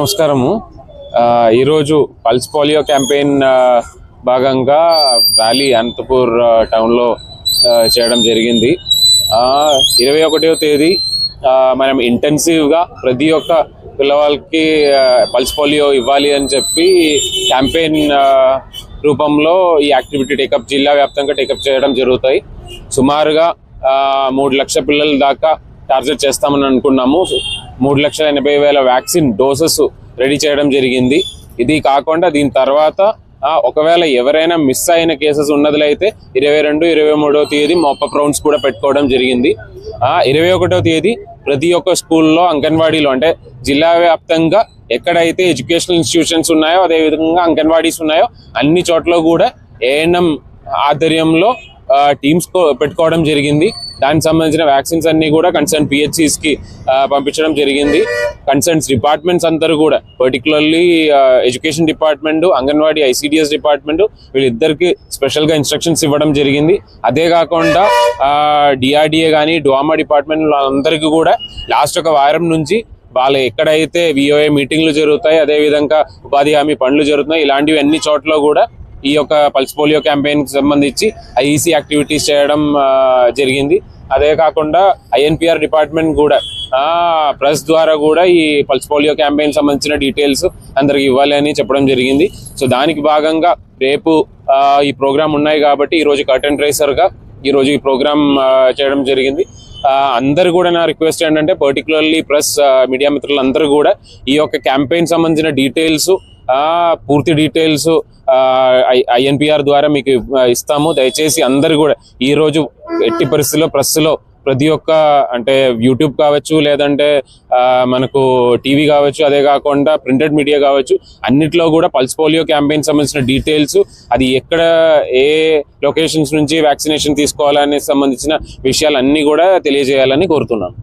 నమస్కారము. ఈరోజు pulse polio campaign భాగంగా ర్యాలీ అనంతపూర్ టౌన్లో చేయడం జరిగింది. 21వ తేదీ మనం ఇంటెన్సివ్గా ప్రతి ఒక్క పిల్లవాళ్ళకి పల్స్ పోలియో ఇవ్వాలి అని చెప్పి క్యాంపెయిన్ రూపంలో ఈ యాక్టివిటీ టేకప్ జిల్లా వ్యాప్తంగా టేకప్ చేయడం జరుగుతాయి. సుమారుగా 3 లక్షల పిల్లల దాకా టార్గెట్ చేస్తామని అనుకున్నాము. 3,80,000 వ్యాక్సిన్ డోసెస్ రెడీ చేయడం జరిగింది. ఇది కాకుండా దీని తర్వాత ఒకవేళ ఎవరైనా మిస్ అయిన కేసెస్ ఉన్నట్లయితే 22, 23వ తేదీ మాపప్ రౌండ్స్ కూడా పెట్టుకోవడం జరిగింది. 21వ తేదీ ప్రతి ఒక్క స్కూల్లో అంగన్వాడీలో అంటే జిల్లా వ్యాప్తంగా ఎక్కడైతే ఎడ్యుకేషనల్ ఇన్స్టిట్యూషన్స్ ఉన్నాయో అదేవిధంగా అంగన్వాడీస్ ఉన్నాయో అన్ని చోట్ల కూడా ఏఎన్ఎం ఆధ్వర్యంలో టీమ్స్ పెట్టుకోవడం జరిగింది. దానికి సంబంధించిన వ్యాక్సిన్స్ అన్ని కూడా కన్సర్న్ పిహెచ్సిస్కి పంపించడం జరిగింది. కన్సర్న్స్ డిపార్ట్మెంట్స్ అందరూ కూడా particularly education department, anganwadi ICDS department వీళ్ళిద్దరికి స్పెషల్గా ఇన్స్ట్రక్షన్స్ ఇవ్వడం జరిగింది. అదే కాకుండా డిఆర్డిఏ కానీ డ్వామా డిపార్ట్మెంట్ వాళ్ళందరికీ కూడా లాస్ట్ ఒక వారం నుంచి వాళ్ళు ఎక్కడైతే విఓఏ మీటింగ్లు జరుగుతాయి, అదేవిధంగా ఉపాధి హామీ పనులు జరుగుతున్నాయి, ఇలాంటివి అన్ని చోట్ల కూడా ఈ యొక్క పల్స్ పోలియో క్యాంపెయిన్కి సంబంధించి ఐఈసీ యాక్టివిటీస్ చేయడం జరిగింది. అదే కాకుండా ఐఎన్పిఆర్ డిపార్ట్మెంట్ కూడా ప్రెస్ ద్వారా కూడా ఈ పల్స్ పోలియో క్యాంపెయిన్ సంబంధించిన డీటెయిల్స్ అందరికి ఇవ్వాలి అని చెప్పడం జరిగింది. సో దానికి భాగంగా రేపు ఈ ప్రోగ్రామ్ ఉన్నాయి కాబట్టి ఈరోజు కర్టెన్ రైసర్గా ఈరోజు ఈ ప్రోగ్రామ్ చేయడం జరిగింది. అందరు కూడా నా రిక్వెస్ట్ ఏంటంటే పర్టికులర్లీ ప్రెస్ మీడియా మిత్రులందరూ కూడా ఈ యొక్క క్యాంపెయిన్ సంబంధించిన డీటెయిల్స్ పూర్తి డీటెయిల్స్ ఐఎన్పిఆర్ ద్వారా మీకు ఇస్తాము. దయచేసి అందరు కూడా ఈరోజు ఎట్టి పరిస్థితుల్లో ప్రెస్లో ప్రతి ఒక్క అంటే యూట్యూబ్ కావచ్చు, లేదంటే మనకు టీవీ కావచ్చు, అదే కాకుండా ప్రింటెడ్ మీడియా కావచ్చు, అన్నిట్లో కూడా పల్స్ పోలియో క్యాంపెయిన్ సంబంధించిన డీటెయిల్స్, అది ఎక్కడ ఏ లొకేషన్స్ నుంచి వ్యాక్సినేషన్ తీసుకోవాలనే సంబంధించిన విషయాలన్నీ కూడా తెలియజేయాలని కోరుతున్నాను.